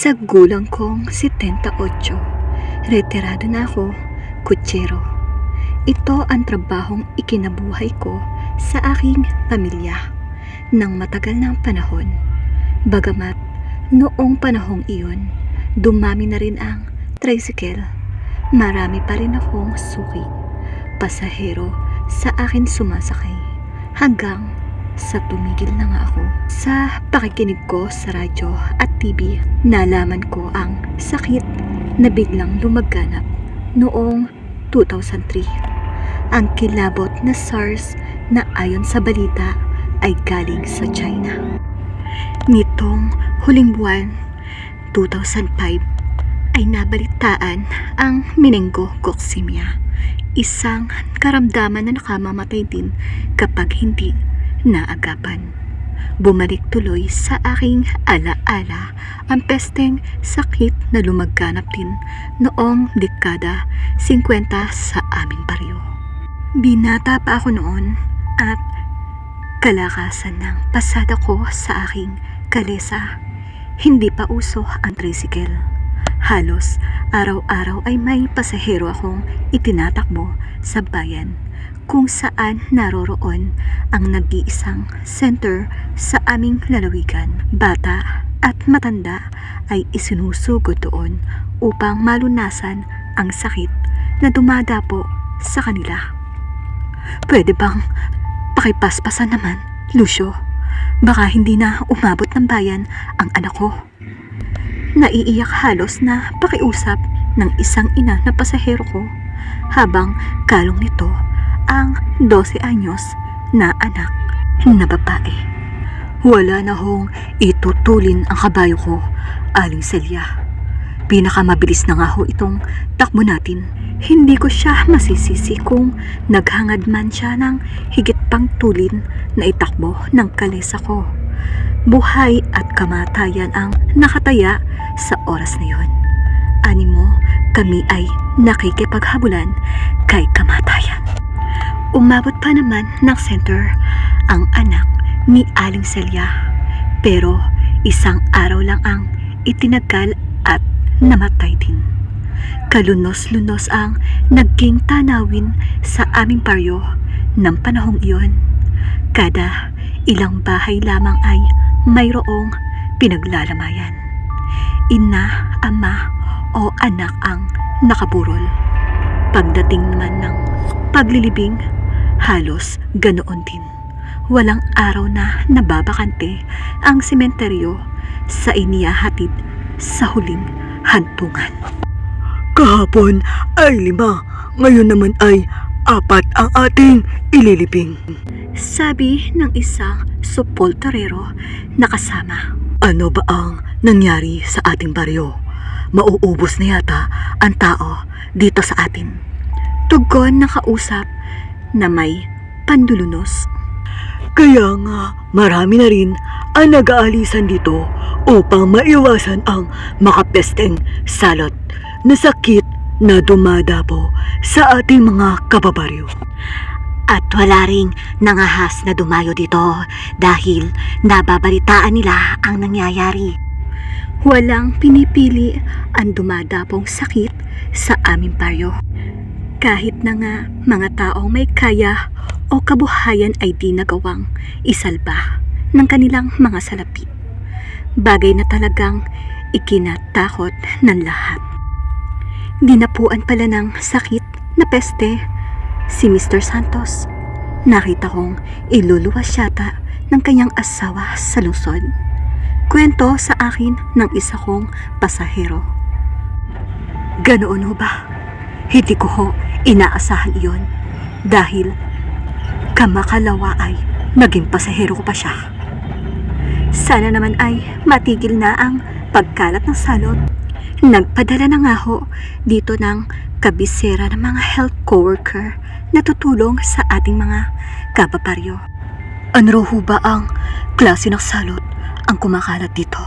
Sa gulang kong 78, retirado na ako, kutsero. Ito ang trabahong ikinabuhay ko sa aking pamilya ng matagal ng panahon. Bagamat noong panahong iyon, dumami na rin ang tricycle. Marami pa rin akong suki, pasahero sa akin sumasakay, hanggang sa tumigil na nga ako. Sa pakikinig ko sa radyo at TV, nalaman ko ang sakit na biglang lumaganap noong 2003. Ang kilabot na SARS na ayon sa balita ay galing sa China. Nitong huling buwan, 2005, ay nabalitaan ang meningococcemia, isang karamdaman na nakamamatay din kapag hindi naagapan. Bumalik tuloy sa aking alaala ang pesteng sakit na lumaganap din noong dekada 50 sa aming baryo. Binata pa ako noon at kalakasan ng pasada ko sa aking kalesa. Hindi pa uso ang tricycle. Halos araw-araw ay may pasahero akong itinatakbo sa bayan, kung saan naroroon ang nag-iisang center sa aming lalawigan. Bata at matanda ay isinusugod doon upang malunasan ang sakit na dumadapo sa kanila. Pwede bang pakipaspasan naman, Lucio? Baka hindi na umabot ng bayan ang anak ko. Naiiyak halos na pakiusap ng isang ina na pasahero ko, habang kalong nito ang 12 anyos na anak na babae. Wala na hong itutulin ang kabayo ko, Aling Celia. Pinakamabilis na nga ho itong takbo natin. Hindi ko siya masisisi kung naghangad man siya ng higit pang tulin na itakbo ng kalesa ko. Buhay at kamatayan ang nakataya sa oras na yon. Animo, kami ay nakikipaghabulan kay kamatayan. Umabot pa naman ng center ang anak ni Aling Celia, pero isang araw lang ang itinagal at namatay din. Kalunos-lunos ang naging tanawin sa aming baryo ng panahong iyon. Kada ilang bahay lamang ay mayroong pinaglalamayan. Ina, ama o anak ang nakaburol. Pagdating naman ng paglilibing, halos ganoon din. Walang araw na nababakante ang sementeryo sa inihahatid sa huling hantungan. Kahapon ay 5, ngayon naman ay 4 ang ating ililibing. Sabi ng isang supolterero na kasama. Ano ba ang nangyari sa ating baryo? Mauubos na yata ang tao dito sa atin. Tugon ng kausap na may pandulunos. Kaya nga marami na rin ang nag-aalisan dito upang maiwasan ang makapesteng salot na sakit na dumadapo sa ating mga kababaryo. At wala ring nangahas na dumayo dito dahil nababalitaan nila ang nangyayari. Walang pinipili ang dumadapong sakit sa aming baryo. Kahit na nga mga taong may kaya o kabuhayan ay di nagawang isalba ng kanilang mga salapi. Bagay na talagang ikinatakot ng lahat. Dinapuan pala ng sakit na peste si Mr. Santos. Nakita kong iluluwas yata ng kanyang asawa sa lungsod. Kwento sa akin ng isa kong pasahero. Ganoon ho ba? Hindi ko ho inaasahan iyon dahil kamakalawa ay naging pasahero ko pa siya. Sana naman ay matigil na ang pagkalat ng salot. Nagpadala na nga ho dito ng kabisera ng mga health coworker na tutulong sa ating mga kababaryo. Ano ho ba ang klase ng salot ang kumakalat dito?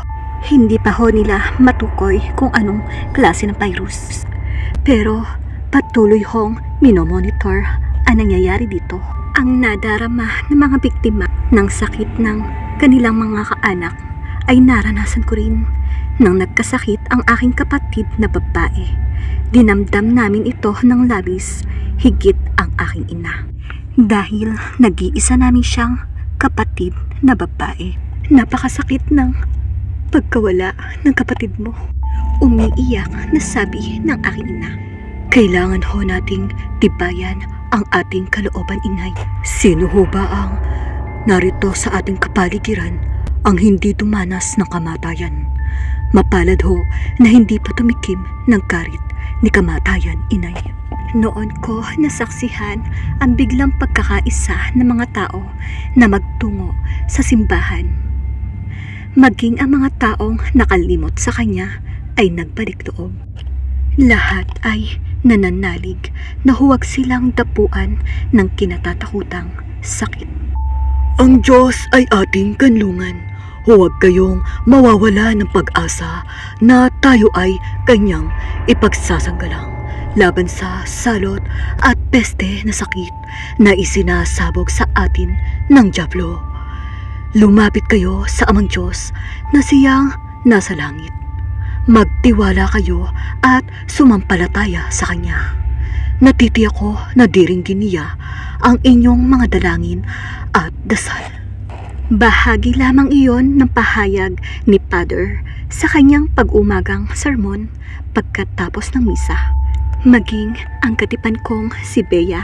Hindi pa ho nila matukoy kung anong klase ng virus. Pero patuloy hong minomonitor ang nangyayari dito. Ang nadarama ng mga biktima ng sakit ng kanilang mga kaanak ay naranasan ko rin. Nang nagkasakit ang aking kapatid na babae, dinamdam namin ito ng labis, higit ang aking ina. Dahil nag-iisa namin siyang kapatid na babae. Napakasakit ng pagkawala ng kapatid mo. Umiiyak na sabi ng aking ina. Kailangan ho nating tibayan ang ating kalooban, inay. Sino ho ba ang narito sa ating kapaligiran ang hindi dumanas ng kamatayan? Mapalad ho na hindi pa tumikim ng karit ni kamatayan, inay. Noon ko nasaksihan ang biglang pagkakaisa ng mga tao na magtungo sa simbahan. Maging ang mga taong nakalimot sa kanya ay nagbalik loob. Lahat ay nananalig na huwag silang dapuan ng kinatatakutang sakit. Ang Diyos ay ating kanlungan. Huwag kayong mawawala ng pag-asa na tayo ay kanyang ipagsasanggalang laban sa salot at peste na sakit na isinasabog sa atin ng dyablo. Lumapit kayo sa Amang Diyos na siyang nasa langit. Magtiwala kayo at sumampalataya sa Kanya. Natitiyak ko na diringgin niya ang inyong mga dalangin at dasal. Bahagi lamang iyon ng pahayag ni Father sa kanyang pag-umagang sermon pagkatapos ng misa. Maging ang katipan kong si Bea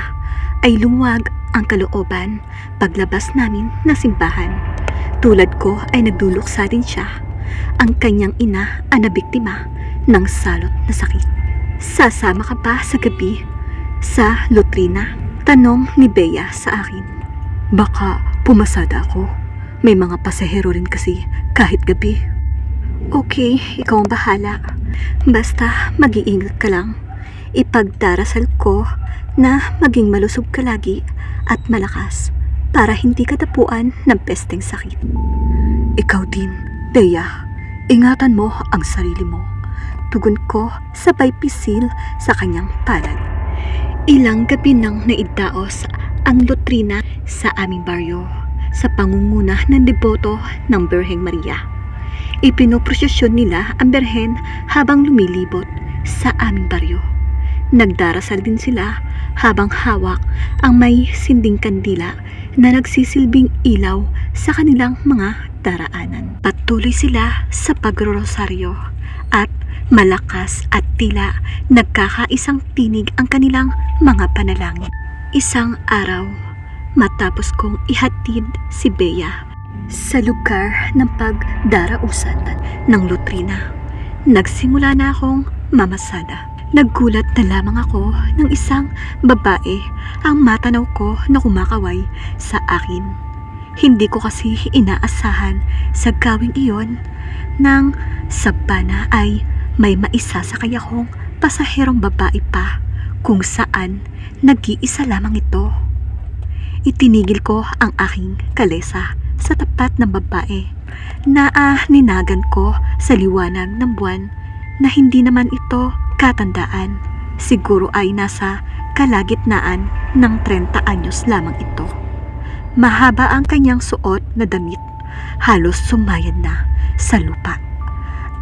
ay lumuwag ang kalooban paglabas namin ng simbahan. Tulad ko ay nagduluksa din siya. Ang kanyang ina ang nabiktima ng salot na sakit. Sasama ka ba sa gabi sa Lutrina? Tanong ni Bea sa akin. Baka pumasada ako. May mga pasahero rin kasi kahit gabi. Okay, ikaw ang bahala. Basta mag-iingat ka lang. Ipagdarasal ko na maging malusog ka lagi at malakas para hindi ka tapuan ng pesteng sakit. Ikaw din, Bea. Ingatan mo ang sarili mo. Tugon ko sabay pisil sa kanyang palad. Ilang gabi nang naidaos ang Lutrina sa aming baryo sa pangunguna ng deboto ng Birheng Maria. Ipinoprosesyon nila ang Berhen habang lumilibot sa aming baryo. Nagdarasal din sila habang hawak ang may sinding kandila na nagsisilbing ilaw sa kanilang mga daraanan. Patuloy sila sa pagrorosaryo at malakas at tila nagkakaisang tinig ang kanilang mga panalangin. Isang araw, matapos kong ihatid si Bea sa lugar ng pagdarausan ng Lutrina, nagsimula na akong mamasada. Naggulat na lamang ako ng isang babae ang matanaw ko na kumakaway sa akin. Hindi ko kasi inaasahan sa gawing iyon nang sa bana ay may maisasakay akong pasaherong babae pa kung saan nag-iisa lamang ito. Itinigil ko ang aking kalesa sa tapat ng babae na ninagan ko sa liwanag ng buwan na hindi naman ito katandaan. Siguro ay nasa kalagitnaan ng 30 anyos lamang ito. Mahaba ang kanyang suot na damit, halos sumayad na sa lupa.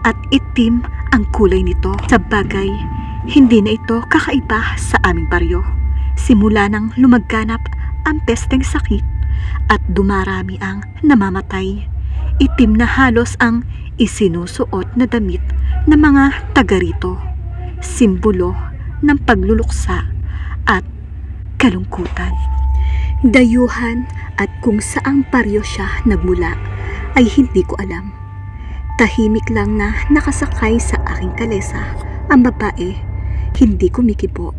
At itim ang kulay nito. Sa bagay, hindi na ito kakaiba sa aming baryo. Simula nang lumaganap ang pesteng sakit at dumarami ang namamatay, itim na halos ang isinusuot na damit ng mga taga rito, simbolo ng pagluluksa at kalungkutan. Dayuhan at kung saang baryo siya nagmula ay hindi ko alam. Tahimik lang na nakasakay sa aking kalesa ang babae, hindi kumikibo.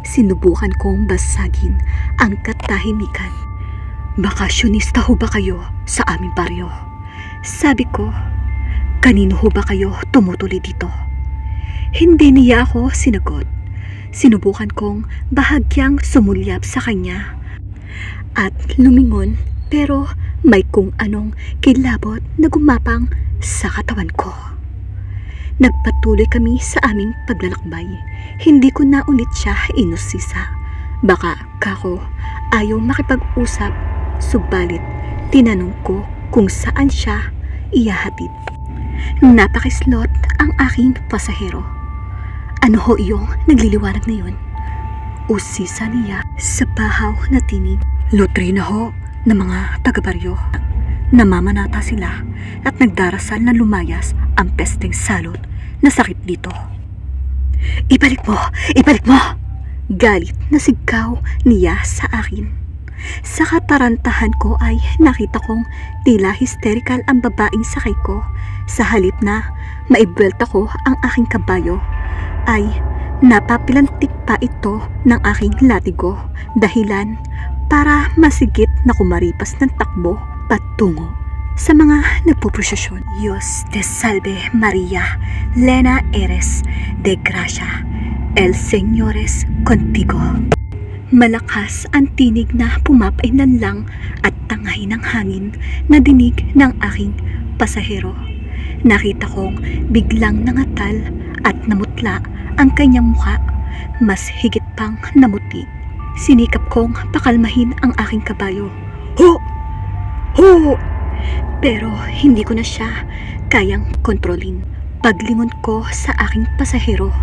Sinubukan kong basagin ang katahimikan. Bakasyonista ho ba kayo sa aming baryo? Sabi ko, kanino ho ba kayo tumutuloy dito? Hindi niya ako sinagot. Sinubukan kong bahagyang sumulyap sa kanya at lumingon, pero may kung anong kilabot na gumapang sa katawan ko. Nagpatuloy kami sa aming paglalakbay. Hindi ko na ulit siya inusisa. Baka kako ayaw makipag-usap, subalit tinanong ko kung saan siya iyahatid. Napakislot ang aking pasahero. Ano ho iyong nagliliwanag na yun? Usisa niya sa bahaw na tinig. Lutrina ho ng mga taga-baryo. Namamanata sila at nagdarasal na lumayas ang pesteng salot na sakit dito. Ibalik mo! Ibalik mo! Galit na sigaw niya sa akin. Sa katarantahan ko ay nakita kong tila hysterical ang babaeng sakay ko. Sa halip na maibwelta ko ang aking kabayo, ay napapilantik pa ito ng aking latigo, dahilan para masigit na kumaripas ng takbo patungo sa mga nagpuprosesyon. Dios te salve Maria, Lena eres de gracia, el Señor es contigo. Malakas ang tinig na pumapainan lang at tangay ng hangin na dinig ng aking pasahero. Nakita kong biglang nangatal at namutla ang kanyang mukha, mas higit pang namuti. Sinikap kong pakalmahin ang aking kabayo. Ho! Ho! Pero hindi ko na siya kayang kontrolin. Paglingon ko sa aking pasahero,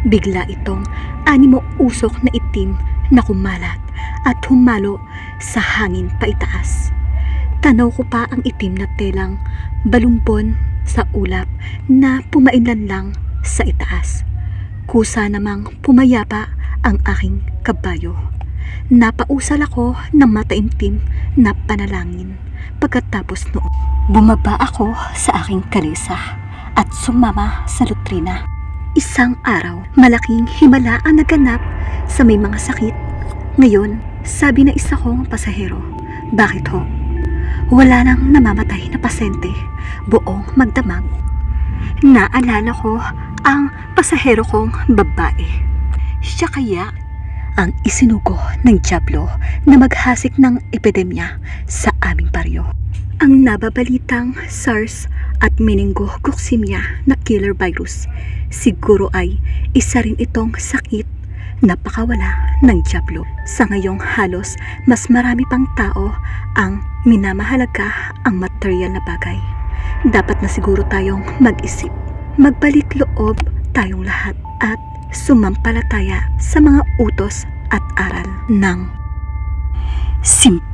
bigla itong animo usok na itim na kumalat at humalo sa hangin paitaas. Tanaw ko pa ang itim na telang balumpon sa ulap na pumainlan lang sa itaas. Kusa namang pumayapa ang aking kabayo. Napausal ako ng mataimtim na panalangin. Pagkatapos noon, bumaba ako sa aking kalesa at sumama sa lutrina. Isang araw, malaking himala ang naganap sa may mga sakit. Ngayon, sabi na isa kong pasahero, bakit ho? Wala nang namamatay na pasente, buong magdamag. Naalala ko ang pasahero kong babae. Siya kaya ang isinugo ng dyablo na maghasik ng epidemya sa aming baryo. Ang nababalitang SARS at meningococcemia na killer virus, siguro ay isa rin itong sakit na pakawala ng dyablo. Sa ngayong halos mas marami pang tao ang minamahalaga ang material na bagay. Dapat na siguro tayong mag-isip, magbalik loob tayong lahat at sumampalataya sa mga utos at aral ng simple